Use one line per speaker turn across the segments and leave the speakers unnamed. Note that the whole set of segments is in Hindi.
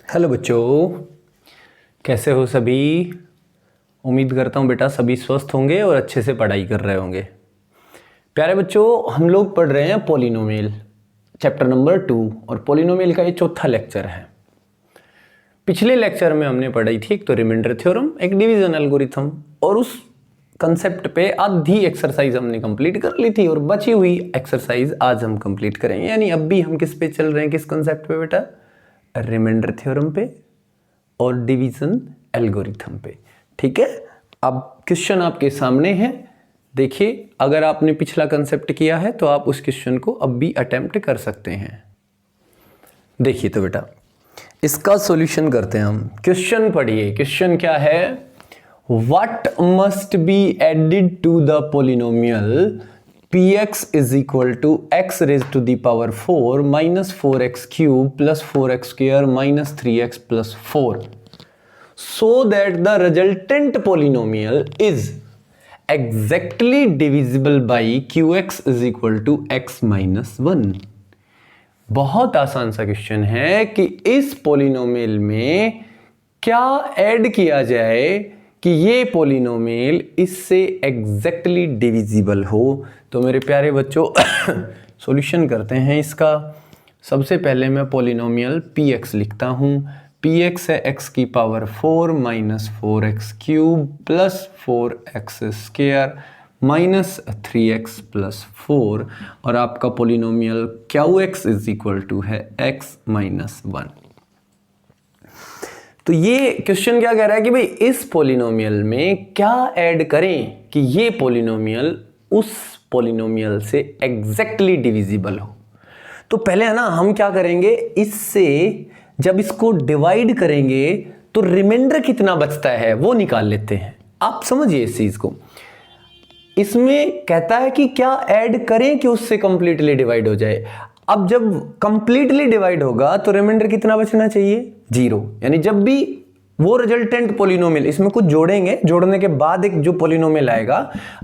हेलो बच्चों, कैसे हो सभी। उम्मीद करता हूँ बेटा सभी स्वस्थ होंगे और अच्छे से पढ़ाई कर रहे होंगे। प्यारे बच्चों, हम लोग पढ़ रहे हैं पॉलिनोमियल चैप्टर नंबर 2 और पॉलिनोमियल का ये चौथा लेक्चर है। पिछले लेक्चर में हमने पढ़ाई थी एक तो रिमाइंडर थ्योरम, एक डिवीजन एल्गोरिथम, और उस कंसेप्ट पे आधी एक्सरसाइज हमने कंप्लीट कर ली थी और बची हुई एक्सरसाइज आज हम कंप्लीट करेंगे। यानी अब भी हम किस पे चल रहे हैं, किस कंसेप्ट पे बेटा? रिमाइंडर थ्योरम पे और डिवीजन एल्गोरिथम पे। ठीक है, अब क्वेश्चन आपके सामने है। देखिए, अगर आपने पिछला कंसेप्ट किया है तो आप उस क्वेश्चन को अब भी अटेम्प्ट कर सकते हैं। देखिए तो बेटा, इसका सॉल्यूशन करते हैं हम। क्वेश्चन पढ़िए, क्वेश्चन क्या है? What must be added to the polynomial px is equal to x raised to the power 4 minus 4x cube plus 4x square minus 3x plus 4 so that the resultant polynomial is exactly divisible by qx is equal to x minus 1। बहुत आसान सा क्वेश्चन है कि इस पोलिनोमियल में क्या ऐड किया जाए कि ये पोलिनोमियल इससे एग्जैक्टली डिविजिबल हो। तो मेरे प्यारे बच्चों सॉल्यूशन करते हैं इसका। सबसे पहले मैं पोलिनोमियल px लिखता हूँ। px है x की power 4 minus 4x cube plus 4x square minus 3x plus 4 और आपका polynomial qx is equal to है x माइनस 1। तो ये क्वेश्चन क्या कह रहा है कि भाई इस पोलिनोमियल में क्या ऐड करें कि ये पोलिनोमियल उस पोलिनोमियल से एग्जैक्टली डिविजिबल हो। तो पहले है ना, हम क्या करेंगे, इससे जब इसको डिवाइड करेंगे तो रिमाइंडर कितना बचता है वो निकाल लेते हैं। आप समझिए इस चीज को। इसमें कहता है कि क्या ऐड करें कि उससे कंप्लीटली डिवाइड हो जाए। अब जब कंप्लीटली डिवाइड होगा तो रिमाइंडर कितना बचना चाहिए? 0। यानी जब भी वो रिजल्टेंट पोलिनोमियल इसमें कुछ जोड़ेंगे, जोड़ने के बाद एक जो पोलिनोमियल आएगा,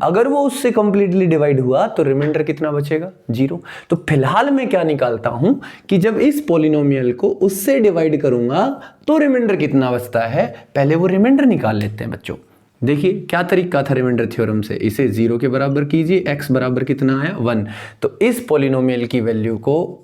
अगर वो उससे कंप्लीटली डिवाइड हुआ तो रिमाइंडर कितना बचेगा? 0। तो फिलहाल मैं क्या निकालता हूं कि जब इस पोलिनोमियल को उससे डिवाइड करूंगा तो रिमाइंडर कितना बचता है, पहले वो रिमाइंडर निकाल लेते हैं बच्चों। देखिए क्या तरीका था रिमाइंडर थ्योरम से। इसे 0 के बराबर कीजिए, x बराबर कितना आया? 1। तो इस पोलिनोमियल की वैल्यू को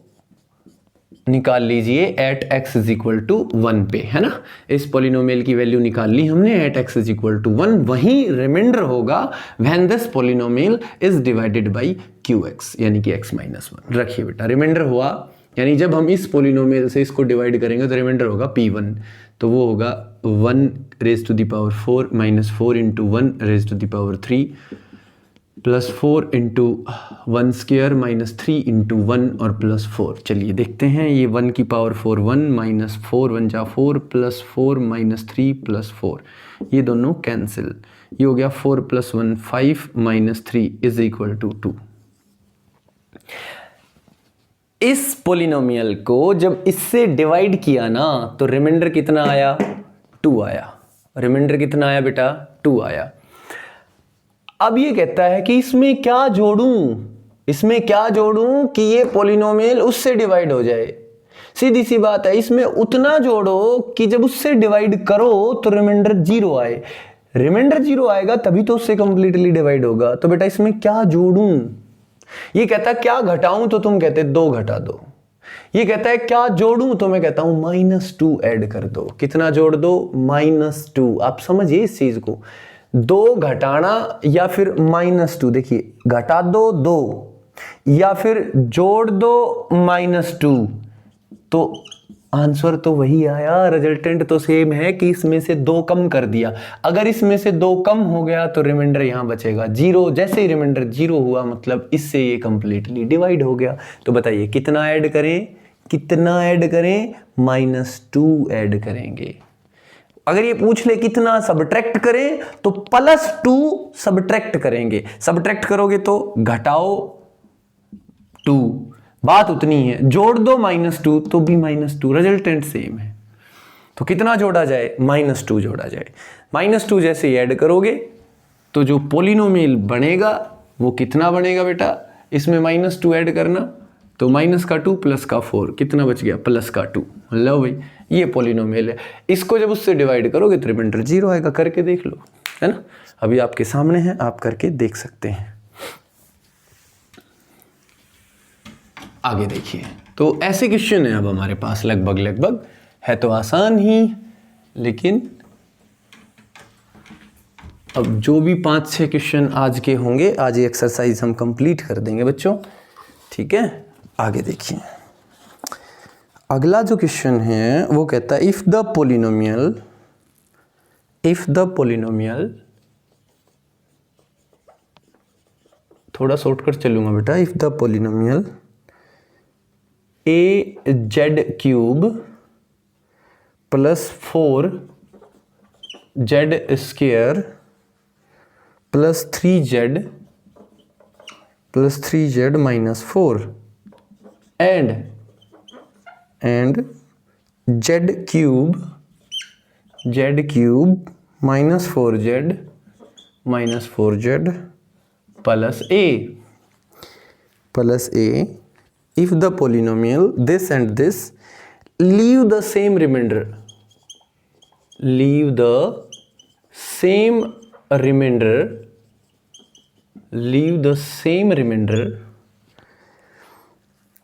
निकाल लीजिए at x is equal to 1 पे, है ना। इस पोलिनोमियल की वैल्यू निकाल ली हमने at x is equal to 1। वहीं रिमाइंडर होगा when this polynomial is divided by qx यानी कि x माइनस 1। रखिए बेटा, रिमाइंडर हुआ यानी जब हम इस पोलिनोमियल से इसको डिवाइड करेंगे तो रिमाइंडर होगा p1। तो वो होगा 1 raise to the power 4 minus 4 into 1 raise to the power 3 plus 4 into 1 square minus 3 into 1 और प्लस 4। चलिए देखते हैं, ये 1 की पावर 4 1 माइनस 4 1 जा 4 प्लस 4 माइनस 3 प्लस 4, ये दोनों कैंसिल। ये हो गया 4 plus 1 5 minus 3 is equal to 2। इस पोलिनोमियल को जब इससे डिवाइड किया ना तो रिमाइंडर कितना आया? 2 आया। रिमाइंडर कितना आया बेटा? 2 आया। अब ये कहता है कि इसमें क्या जोड़ूं, इसमें क्या जोड़ूं कि ये पोलिनोमियल उससे डिवाइड हो जाए। सीधी सी बात है, इसमें उतना जोड़ो कि जब उससे डिवाइड करो तो रिमाइंडर 0 आए। रिमाइंडर 0 आएगा तभी तो उससे कंप्लीटली डिवाइड होगा। तो बेटा इसमें क्या जोड़ूं? ये कहता है क्या घटाऊं, तो तुम कहते 2 घटा दो। ये कहता है क्या जोड़ूं, तो मैं कहता हूं -2 ऐड कर दो। कितना जोड़ दो? -2। आप समझिए इस चीज को, 2 घटाना या फिर -2। देखिए, घटा दो 2 या फिर जोड़ दो -2, तो आंसर तो वही आया। रिजल्टेंट तो सेम है कि इसमें से 2 कम कर दिया। अगर इसमें से 2 कम हो गया तो रिमाइंडर यहां बचेगा 0। जैसे ही रिमाइंडर 0 हुआ मतलब इससे ये कंप्लीटली डिवाइड हो गया। तो बताइए कितना ऐड करें, कितना ऐड करें? -2 ऐड करेंगे। अगर ये पूछ ले कितना सबट्रैक्ट करें तो +2 सबट्रैक्ट करेंगे। सबट्रैक्ट करोगे तो घटाओ 2, बात उतनी है। जोड़ दो -2 तो भी -2, रिजल्टेंट सेम है। तो कितना जोड़ा जाए? -2 जोड़ा जाए। -2 जैसे ही ऐड करोगे तो जो पोलिनोमियल बनेगा वो कितना बनेगा बेटा? इसमें -2 ऐड करना तो -2 + 4 कितना बच गया? +2। लो भाई, ये पॉलिनोमियल है। इसको जब उससे डिवाइड करोगे तो रिमाइंडर 0 आएगा। करके देख लो, है ना। अभी आपके सामने है, आप करके देख सकते हैं। आगे देखिए, तो ऐसे क्वेश्चन है अब हमारे पास लगभग है तो आसान ही, लेकिन अब जो भी 5-6 क्वेश्चन आज के होंगे, आज ये एक्सरसाइज हम कंप्लीट कर देंगे बच्चों, ठीक है। आगे देखिए, अगला जो क्वेश्चन है वो कहता है इफ द पोलिनोमियल थोड़ा शॉर्टकट चलूंगा बेटा। If the polynomial A Z cube plus 4 Z square plus 3z minus 4 and Z cube minus 4z plus a if the polynomial this and this leave the same remainder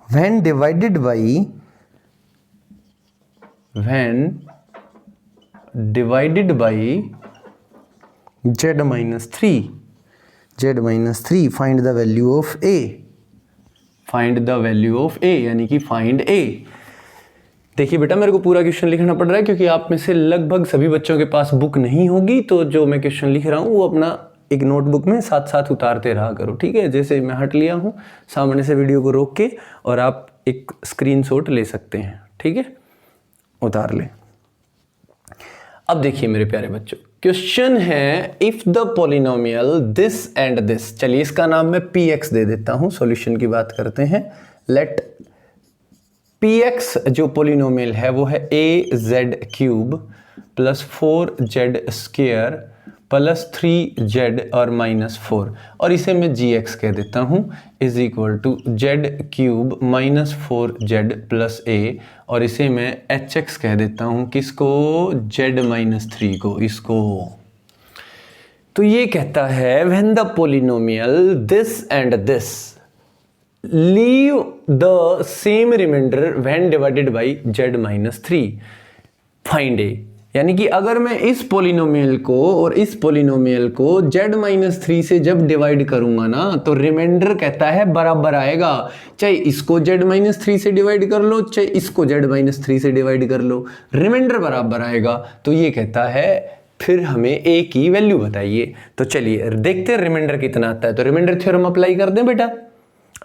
when divided by z minus 3 find the value of a यानी कि फाइंड a। देखिए बेटा, मेरे को पूरा क्वेश्चन लिखना पड़ रहा है क्योंकि आप में से लगभग सभी बच्चों के पास बुक नहीं होगी, तो जो मैं क्वेश्चन लिख रहा हूँ वो अपना एक नोटबुक में साथ साथ उतारते रहा करो, ठीक है। जैसे मैं हट लिया हूँ, सामने से वीडियो को रोक के और आप एक स्क्रीनशॉट ले सकते हैं, ठीक है, उतार लें। अब देखिए मेरे प्यारे बच्चों, क्वेश्चन है if the polynomial this and this. चलिए इसका नाम मैं px दे देता हूं, सॉल्यूशन की बात करते हैं। लेट px जो पॉलिनोमियल है वो है az cube plus 4z square plus 3z और माइनस 4, और इसे मैं gx कह देता हूं, is equal to z cube minus 4z plus a, और इसे मैं hx कह देता हूं, किसको, z माइनस 3 को, इसको। तो ये कहता है when the polynomial this and this leave the same remainder when divided by z minus 3 find a। यानी कि अगर मैं इस पोलिनोमियल को और इस पोलिनोमियल को z माइनस 3 से जब डिवाइड करूंगा ना, तो रिमाइंडर कहता है बराबर आएगा। चाहे इसको z माइनस 3 से डिवाइड कर लो, चाहे इसको z माइनस 3 से डिवाइड कर लो, रिमाइंडर बराबर आएगा। तो ये कहता है फिर हमें a की वैल्यू बताइए। तो चलिए देखते हैं रिमाइंडर कितना आता है। तो रिमाइंडर थ्योरम अप्लाई कर दें बेटा।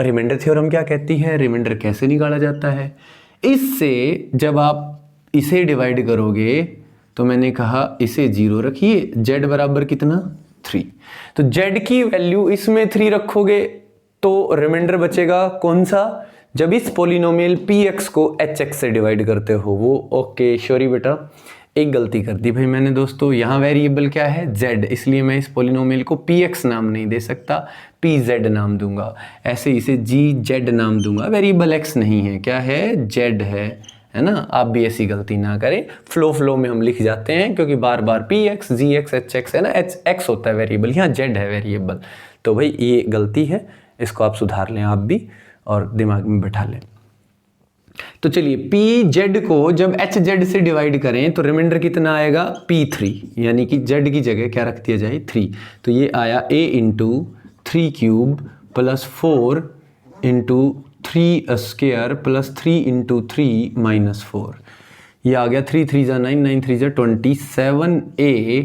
रिमाइंडर थ्योरम क्या कहती है, रिमाइंडर कैसे निकाला जाता है। इससे जब आप इसे डिवाइड करोगे तो मैंने कहा इसे 0 रखिए, z बराबर कितना 3, तो z की वैल्यू इसमें 3 रखोगे तो रिमाइंडर बचेगा कौन सा, जब इस पॉलिनोमियल px को hx से डिवाइड करते हो वो। ओके सॉरी बेटा, एक गलती कर दी भाई मैंने दोस्तों, यहाँ वेरिएबल क्या है z, इसलिए मैं इस पॉलिनोमियल को px नाम नहीं दे सकता, pz नाम दूंगा। ऐसे इसे gz नाम दूंगा, वेरिएबल x नहीं है, क्या है z है ना। आप भी ऐसी गलती ना करें, फ्लो में हम लिख जाते हैं क्योंकि बार बार px gx hx है ना, x होता है वेरिएबल, यहाँ z है वेरिएबल। तो भाई ये गलती है, इसको आप सुधार लें आप भी और दिमाग में बैठा लें। तो चलिए pz को जब hz से डिवाइड करें तो रिमाइंडर कितना आएगा p3, यानी कि z की जगह क्या रख दिया जाए 3। तो ये आया a into 3 cube plus 4 into 3 square plus 3 into 3 minus 4। ये आ गया 3 3 जा 9 9 3 जा 27a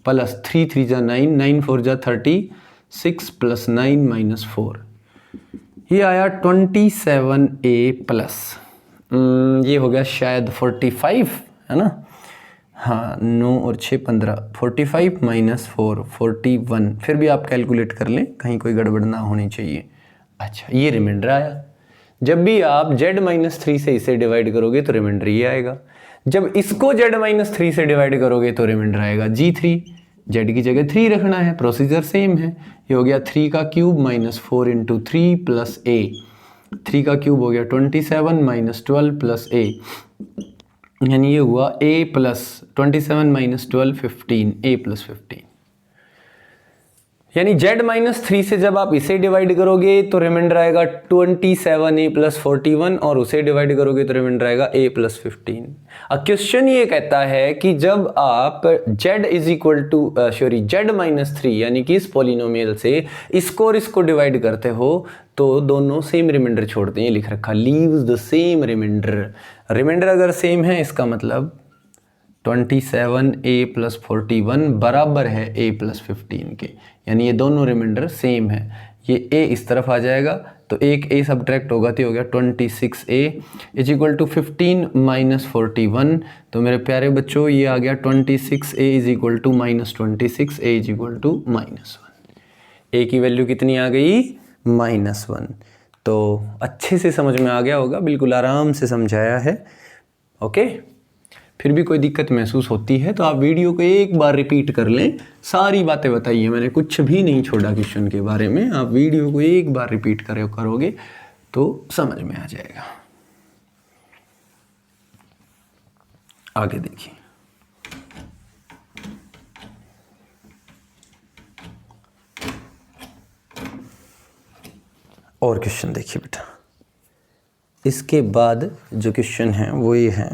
प्लस 3 3 जा 9 9 4 जा 36 प्लस 9 माइनस 4। ये आया 27a प्लस ये हो गया शायद 45 है ना, हाँ 9 और 6 15, 45 माइनस 4 41। फिर भी आप कैलकुलेट कर लें, कहीं कोई गड़बड़ ना होनी चाहिए। अच्छा ये रिमाइंडर आया। जब भी आप z माइनस 3 से इसे डिवाइड करोगे तो रिमाइंडर ये आएगा, जब इसको z माइनस 3 से डिवाइड करोगे तो रिमाइंडर आएगा g3। z की जगह 3 रखना है, प्रोसीजर सेम है। ये हो गया 3 का cube minus 4 into 3 plus a, 3 का क्यूब हो गया 27 माइनस 12 प्लस a, यानी ये हुआ a plus 27 minus 12 15 a plus 15, यानी z माइनस 3 से जब आप इसे डिवाइड करोगे तो रिमाइंडर आएगा 27a प्लस 41 और उसे डिवाइड करोगे तो रिमाइंडर आएगा a प्लस 15। अब क्वेश्चन ये कहता है कि जब आप z is equal to z minus 3 यानी कि इस पॉलिनोमियल से इसको और इसको डिवाइड करते हो तो दोनों सेम रिमाइंडर छोड़ते हैं, ये लिख रखा leaves the same remainder. Remainder अगर सेम है इसका मतलब 27a प्लस 41 बराबर है a प्लस 15 के, यानी ये दोनों रिमाइंडर सेम है। ये a इस तरफ आ जाएगा तो एक a सब्ट्रैक्ट होगा तो हो गया 26a is equal to 15 minus 41। तो मेरे प्यारे बच्चों ये आ गया 26a is equal to minus 26, a is equal to minus 1। a की वैल्यू कितनी आ गई? माइनस 1। तो अच्छे से समझ में आ गया होगा, बिल्कुल आराम से समझाया है। ओके, फिर भी कोई दिक्कत महसूस होती है तो आप वीडियो को एक बार रिपीट कर लें। सारी बातें बताई है मैंने, कुछ भी नहीं छोड़ा क्वेश्चन के बारे में। आप वीडियो को एक बार रिपीट करोगे तो समझ में आ जाएगा। आगे देखिए, और क्वेश्चन देखिए बेटा। इसके बाद जो क्वेश्चन है वो ये है,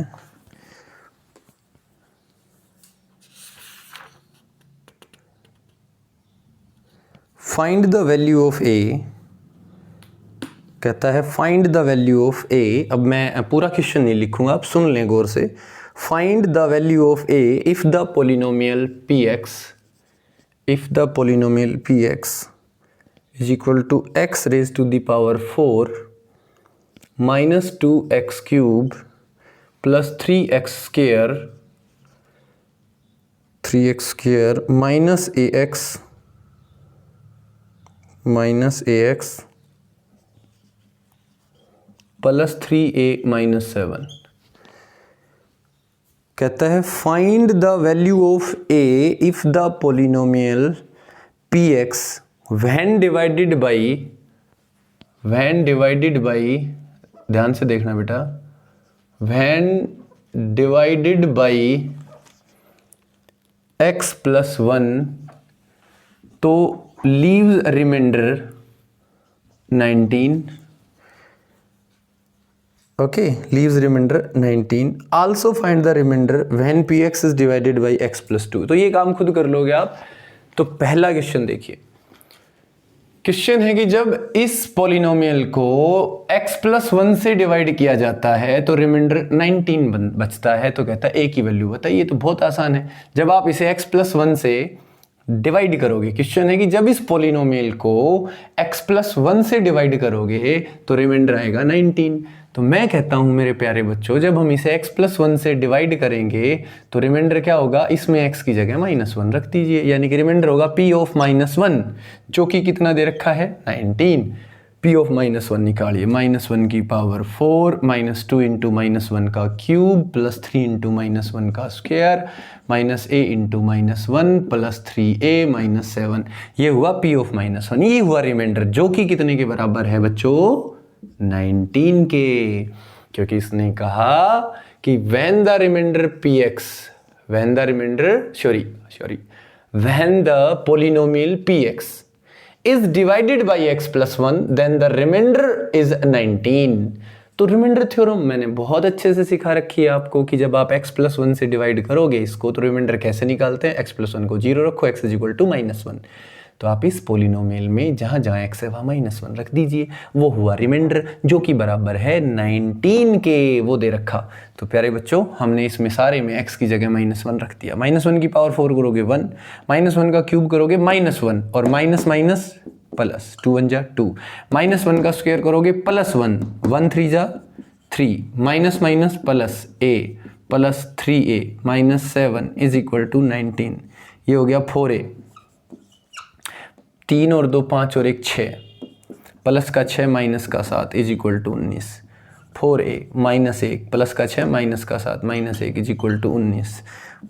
find the value of a। कहता है find the value of a। अब मैं पूरा क्वेश्चन नहीं लिखूंगा, आप सुन लें गौर से। Find the value of a if the polynomial px is equal to x raise to the power 4 minus 2x cube plus 3x square minus ax plus 3a minus 7। कहता है find the value of a if the polynomial px when divided by ध्यान से देखना बेटा, when divided by x plus 1 तो leaves remainder 19। Okay, leaves remainder 19। Also find the reminder when px is divided by x plus 2। तो ये काम खुद कर लोगे आप। तो पहला क्वेश्चन देखिए, क्वेश्चन है कि जब इस पॉलिनोमियल को x प्लस 1 से डिवाइड किया जाता है तो रिमाइंडर 19 बचता है। तो कहता है a की वैल्यू बताइए। ये तो बहुत आसान है, जब आप इसे x प्लस 1 से डिवाइड करोगे। क्वेश्चन है कि जब इस पॉलिनोमियल को x प्लस 1 से डिवाइड करोगे तो रिमाइंडर आएगा 19। तो मैं कहता हूं मेरे प्यारे बच्चों, जब हम इसे x प्लस 1 से डिवाइड करेंगे तो रिमाइंडर क्या होगा? इसमें x की जगह माइनस 1 रख दीजिए, यानी कि रिमाइंडर होगा p ऑफ माइनस 1, जो कि कितना दे रखा है? 19। p ऑफ माइनस 1 निकालिए, माइनस 1 की पावर 4 माइनस 2 इंटू माइनस 1 का क्यूब प्लस 3 इंटू माइनस 1 का square minus a into minus 1 plus 3a minus 7। ये हुआ p ऑफ माइनस 1। ये हुआ रिमाइंडर, जो कि कितने के बराबर है बच्चों? 19 के। क्योंकि इसने कहा कि when the polynomial px is divided by x plus 1 then the remainder is 19। तो रिमाइंडर थ्योरम मैंने बहुत अच्छे से सिखा रखी है आपको कि जब आप x प्लस 1 से डिवाइड करोगे इसको तो रिमाइंडर कैसे निकालते हैं? x प्लस 1 को 0 रखो, x is equal to minus 1। तो आप इस पोलिनोमियल में जहां जहां x है वहां माइनस 1 रख दीजिए, वो हुआ रिमाइंडर जो कि बराबर है 19 के। वो दे रखा। तो प्यारे बच्चों, हमने इसमें सारे में x की जगह माइनस 1 रख दिया। माइनस 1 की पावर 4 करोगे 1, माइनस 1 का क्यूब करोगे माइनस 1 और माइनस माइनस प्लस 2 1 जा 2, माइनस 1 का स्क्वायर करोगे प्लस 1 1 3 जा 3, minus minus plus a plus 3a minus 7 is equal to 19। ये हो गया 4a, 3 और 2 5 और 1 6, प्लस का 6 माइनस का 7 is equal to 19। 4a minus 1 plus का 6 माइनस का 7 minus 1 is equal to 19।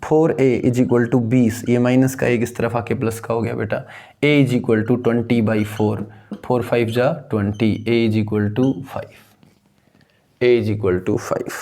4a is equal to 20, ये माइनस का 1 इस तरफ आके प्लस का हो गया बेटा। a is equal to 20 by 4, 4 5 जा 20, a is equal to 5, a is equal to 5।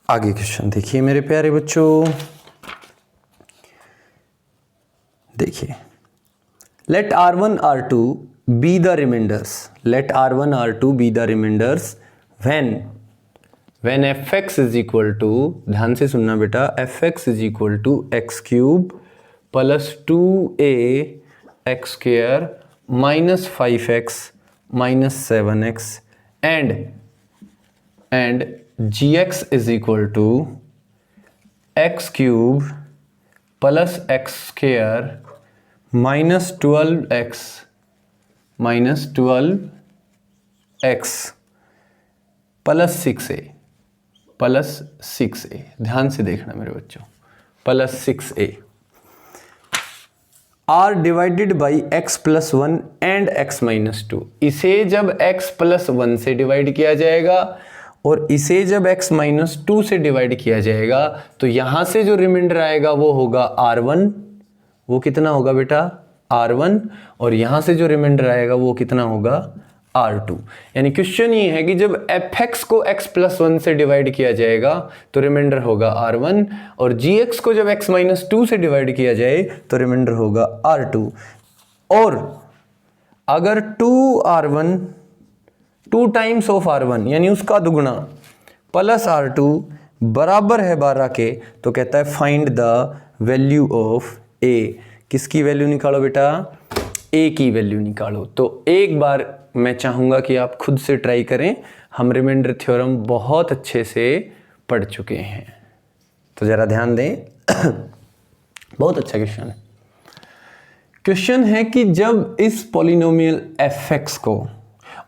आगे क्वेश्चन देखिए मेरे प्यारे बच्चों, देखिए let R1 R2 be the remainders, let R1 R2 be the remainders when fx is equal to, ध्यान से सुनना बेटा, fx is equal to x cube plus 2a x square minus 5x minus 7x and gx is equal to x cube plus x square minus 12x minus 12x plus 6a plus 6a, ध्यान से देखना मेरे बच्चों, plus 6a are divided by x plus 1 and x minus 2। इसे जब x प्लस 1 से डिवाइड किया जाएगा और इसे जब x माइनस 2 से डिवाइड किया जाएगा तो यहां से जो रिमाइंडर आएगा वो होगा R1, वो कितना होगा बेटा R1, और यहां से जो रिमाइंडर आएगा वो कितना होगा R2। यानी क्वेश्चन ये है कि जब fx को x प्लस 1 से डिवाइड किया जाएगा तो रिमाइंडर होगा R1, और gx को जब x माइनस 2 से डिवाइड किया जाए तो रिमाइंडर होगा R2। और अगर 2R1 2 टाइम्स ऑफ R1 यानी उसका दुगुना प्लस R2 बराबर है 12 के, तो कहता है find the value of a। किसकी वैल्यू निकालो बेटा, a की वैल्यू निकालो। तो एक बार मैं चाहूँगा कि आप खुद से ट्राई करें, हम रिमाइंडर थ्योरम बहुत अच्छे से पढ़ चुके हैं, तो ज़रा ध्यान दें। बहुत अच्छा क्वेश्चन है। क्वेश्चन है कि जब इस पॉलिनोमियल fx को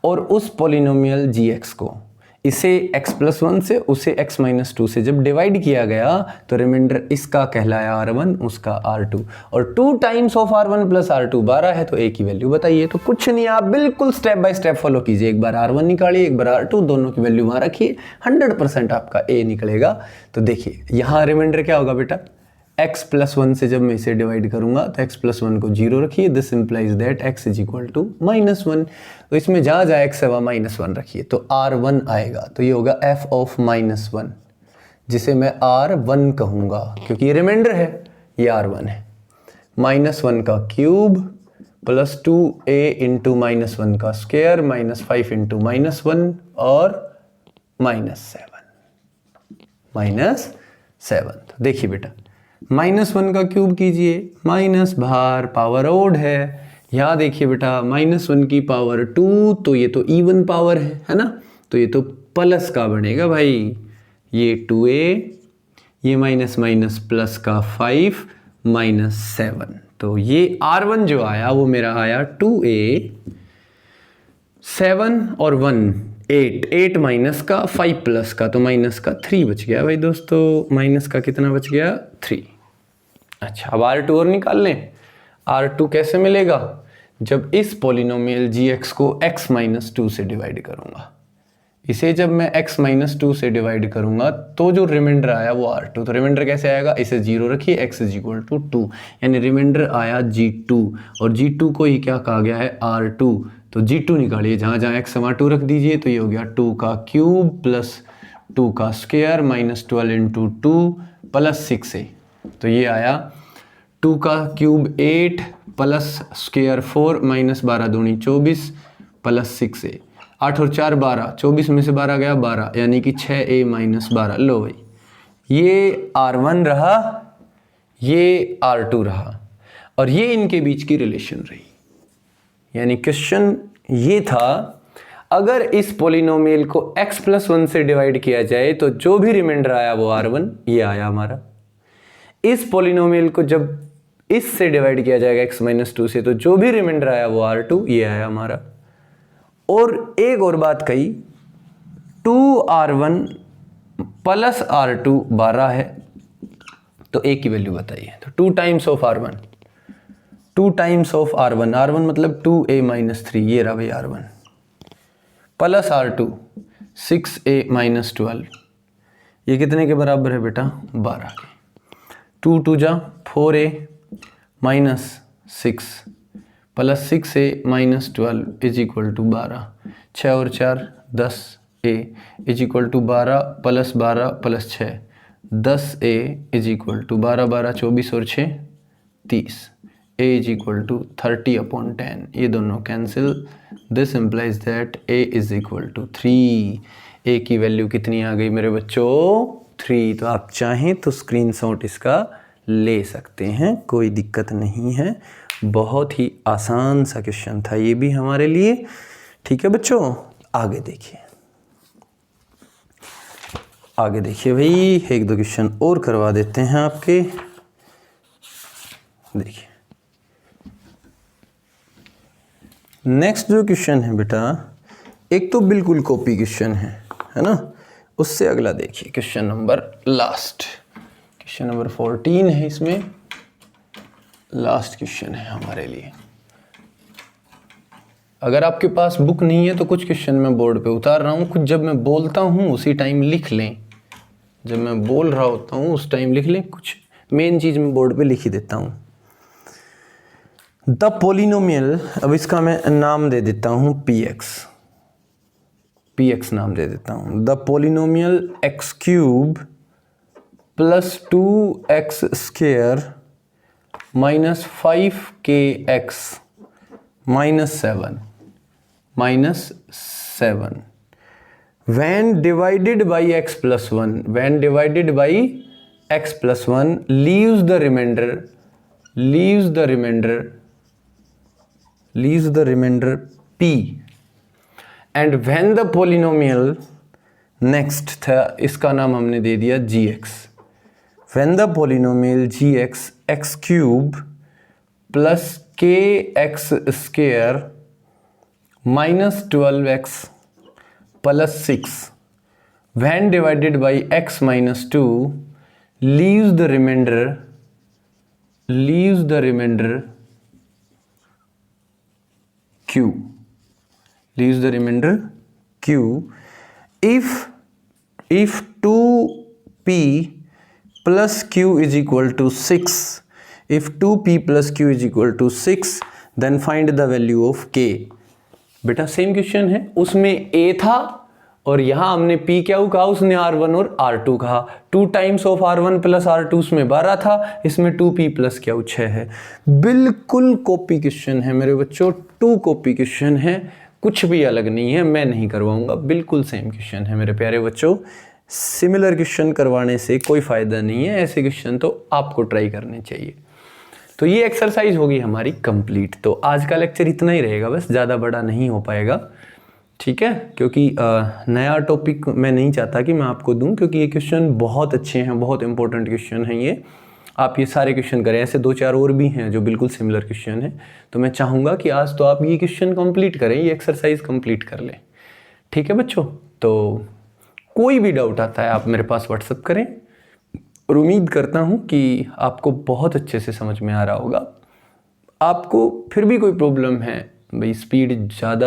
और उस पॉलिनोमियल gx को, इसे x प्लस 1 से उसे x माइनस 2 से जब डिवाइड किया गया तो रिमाइंडर इसका कहलाया R1, उसका R2, और 2 times of R1 plus R2 12 है, तो a की वैल्यू बताइए। तो कुछ नहीं, आप बिल्कुल स्टेप बाय स्टेप फॉलो कीजिए। एक बार R1 निकालिए, एक बार R2, दोनों की वैल्यू वहां रखिए, 100% आपका a निकलेगा। तो देखिए यहाँ रिमाइंडर क्या होगा बेटा, x प्लस 1 से जब मैं इसे डिवाइड करूंगा तो x प्लस 1 को 0 रखिए, this implies that x is equal to minus 1। तो इसमें जहाँ जहाँ x है वहाँ माइनस 1 रखिए, तो R1 आएगा। तो ये होगा f ऑफ माइनस 1, जिसे मैं R1 कहूँगा क्योंकि ये रिमाइंडर है, ये R1 है। माइनस 1 का cube plus 2a into minus 1 का स्क्वायर माइनस 5 इंटू माइनस 1 और माइनस 7। तो देखिए बेटा, माइनस 1 का क्यूब कीजिए, माइनस बाहर पावर ओड है, यहाँ देखिए बेटा माइनस 1 की पावर 2, तो ये तो इवन पावर है ना, तो ये तो प्लस का बनेगा भाई, ये 2a, ये माइनस माइनस प्लस का 5 माइनस 7। तो ये R1 जो आया वो मेरा आया 2a, 7 और 1 8 माइनस का 5 प्लस का, तो माइनस का 3 बच गया भाई दोस्तों, माइनस का कितना बच गया 3। अच्छा, अब R2 और निकाल लें। R2 कैसे मिलेगा, जब इस पॉलिनोमियल gx को x माइनस 2 से डिवाइड करूंगा, इसे जब मैं x माइनस 2 से डिवाइड करूंगा तो जो रिमाइंडर आया वो R2। तो रिमाइंडर कैसे आएगा, इसे 0 रखिए, x इज इक्वल टू 2, यानी रिमाइंडर आया g2, और g2 को ही क्या कहा गया है R2। तो g2 निकालिए, जहाँ जहाँ x वहाँ 2 रख दीजिए, तो ये हो गया 2 का क्यूब प्लस 2 का square minus 12 into 2 plus 6a। तो ये आया 2 का क्यूब 8 प्लस स्क्वायर 4 माइनस 12 दूनी 24 प्लस 6a, 8 और 4 12, 24 में से 12 गया 12, यानी कि 6a माइनस 12। लो भाई, ये R1 रहा, ये R2 रहा, और ये इनके बीच की रिलेशन रही। यानी क्वेश्चन ये था, अगर इस पॉलिनोमियल को x प्लस 1 से डिवाइड किया जाए तो जो भी रिमाइंडर आया वो R1, ये आया हमारा। इस पॉलिनोमियल को जब इससे डिवाइड किया जाएगा x माइनस 2 से, तो जो भी रिमाइंडर आया वो R2, ये आया हमारा। और एक और बात कही, 2R1 प्लस R2 12 है, तो a की वैल्यू बताइए। तो 2 times of R1, 2 times of R1, R1 मतलब 2a माइनस 3, ये रहा भाई R1, plus R2 6a minus 12, ये कितने के बराबर है बेटा 12 के। 2 2 जा 4a minus 6 plus 6a minus 12 is equal to 12, 6 और 4 10, a is equal to 12 + 12 + 6, 10a is equal to 12 12 24 और 6 30, a इज इक्वल टू 30/10, ये दोनों cancel, this implies that a is equal to 3। a की वैल्यू कितनी आ गई मेरे बच्चों? 3। तो आप चाहें तो स्क्रीनशॉट इसका ले सकते हैं, कोई दिक्कत नहीं है। बहुत ही आसान सा क्वेश्चन था ये भी हमारे लिए। ठीक है बच्चों, आगे देखिए, आगे देखिए भाई, एक दो क्वेश्चन और करवा देते हैं आपके। देखिए नेक्स्ट जो क्वेश्चन है बेटा, एक तो बिल्कुल कॉपी क्वेश्चन है ना, उससे अगला देखिए question number last, question number 14 है, इसमें लास्ट क्वेश्चन है हमारे लिए। अगर आपके पास बुक नहीं है तो कुछ क्वेश्चन मैं बोर्ड पे उतार रहा हूँ, कुछ जब मैं बोलता हूँ उसी टाइम लिख लें, जब मैं बोल रहा होता हूँ उस टाइम लिख लें, कुछ मेन चीज़ मैं बोर्ड पे लिख ही देता हूँ। द पोलिनोमियल, अब इसका मैं नाम दे देता हूँ px नाम दे देता हूँ। The polynomial x³ + 2x² - 5kx -7 when divided by x + 1 leaves the remainder p, and when the polynomial, next था, इसका नाम हमने दे दिया gx, when the polynomial gx x³ + kx² - 12x + 6 when divided by x - 2 leaves the remainder q, if 2p + q is equal to 6, if 2p + q is equal to 6 then find the value of k। बेटा सेम क्वेश्चन है, उसमें a था और यहाँ हमने p क्या कहा, उसने r1 और r2 कहा, 2 टाइम्स ऑफ r1 + r2 उसमें 12 था, इसमें 2p + क्या 6 है। बिल्कुल कॉपी क्वेश्चन है मेरे बच्चों, 2 कॉपी क्वेश्चन है, कुछ भी अलग नहीं है, मैं नहीं करवाऊंगा, बिल्कुल सेम क्वेश्चन है मेरे प्यारे बच्चों। सिमिलर क्वेश्चन करवाने से कोई फ़ायदा नहीं है, ऐसे क्वेश्चन तो आपको ट्राई करने चाहिए। तो ये एक्सरसाइज होगी हमारी कंप्लीट। तो आज का लेक्चर इतना ही रहेगा, बस ज़्यादा बड़ा नहीं हो पाएगा, ठीक है, क्योंकि नया टॉपिक मैं नहीं चाहता कि मैं आपको दूं, क्योंकि ये क्वेश्चन बहुत अच्छे हैं, बहुत इंपॉर्टेंट क्वेश्चन हैं ये। आप ये सारे क्वेश्चन करें, ऐसे 2-4 और भी हैं जो बिल्कुल सिमिलर क्वेश्चन हैं, तो मैं चाहूँगा कि आज तो आप ये क्वेश्चन कंप्लीट करें, ये एक्सरसाइज कंप्लीट कर लें, ठीक है बच्चों। तो कोई भी डाउट आता है आप मेरे पास व्हाट्सअप करें, और उम्मीद करता हूँ कि आपको बहुत अच्छे से समझ में आ रहा होगा। आपको फिर भी कोई प्रॉब्लम है, भाई स्पीड ज़्यादा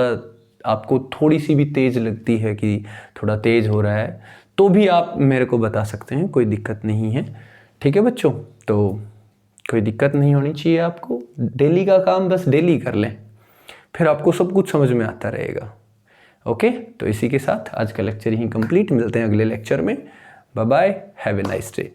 आपको थोड़ी सी भी तेज़ लगती है कि थोड़ा तेज़ हो रहा है, तो भी आप मेरे को बता सकते हैं, कोई दिक्कत नहीं है, ठीक है बच्चों। तो कोई दिक्कत नहीं होनी चाहिए आपको, डेली का काम बस डेली कर लें, फिर आपको सब कुछ समझ में आता रहेगा। ओके, तो इसी के साथ आज का लेक्चर यहीं कंप्लीट, मिलते हैं अगले लेक्चर में। Bye bye, have a nice day.